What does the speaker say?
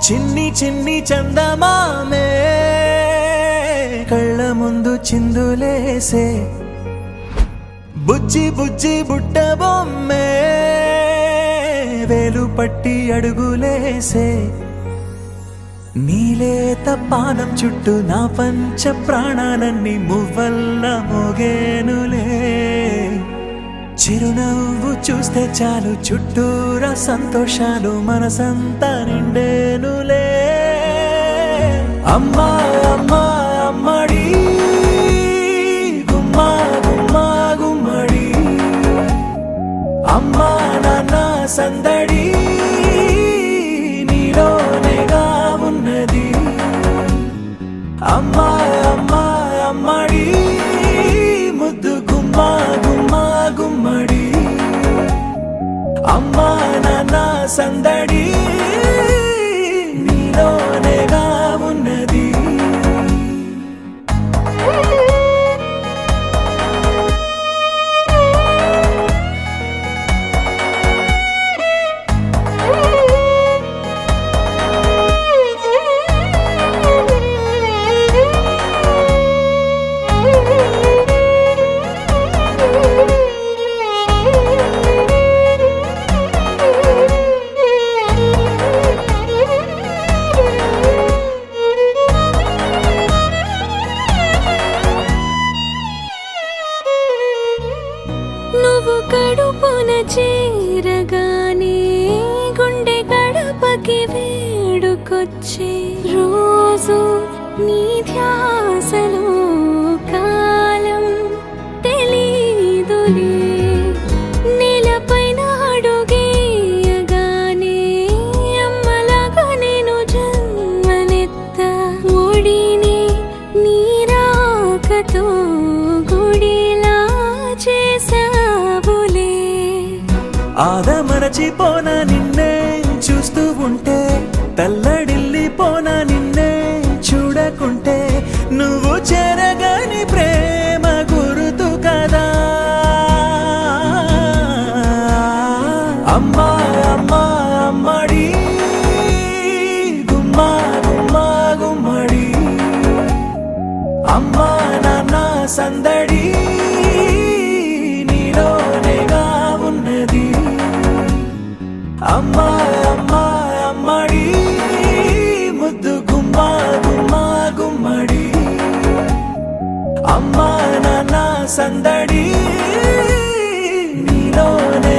చిన్ని చిన్ని చందమామే కళ్ళ ముందు చిందులేసే బుజ్జి బుజ్జి బుట్ట బొమ్మే వేలు పట్టి అడుగులేసే నీలేత పానం చుట్టూ నా పంచ ప్రాణాలన్నీ మువ్వల్ల మోగేనులే చిరునవ్వు చూస్తే చాలు చుట్టూరా సంతోషాలు మనసంతా నిండేనులే అమ్మా అమ్మా అమ్మడి గుమ్మా గుమ్మా గుమ్మడి అమ్మా నాన్న సందడి నీలోనేగా ఉన్నది అమ్మా అమ్మా అమ్మడి ముద్దు గుమ్మా గుమ్మా గుమ్మడి అమ్మా నాన్న సందడి నీలోనేగా ఉన్నది నువ్వు కడుపున చేరగానే గుండె గడపకి వేడుకొచ్చే రోజు నీ ధ్యాసలో కాలం తెలీదులే నేలపైన అడుగేయగానే అమ్మలాగా నేను జన్మనెత్త ఒడిని నీ రాకతో గుడిలా చేసావులే ఆదమరచిపోనా నిన్నే చూస్తూ ఉంటే తల్లడిల్లిపోనా నిన్నే చూడకుంటే నువ్వు చెరగని ప్రేమ గురుతు కదా అమ్మా అమ్మా అమ్మడి గుమ్మా గుమ్మా గుమ్మడి అమ్మా నాన్న సందడి నీలోనేగా ఉన్నది అమ్మా అమ్మా అమ్మడి ముద్దు గుమ్మా గుమ్మా గుమ్మడి అమ్మా నాన్న సందడి నీలోనే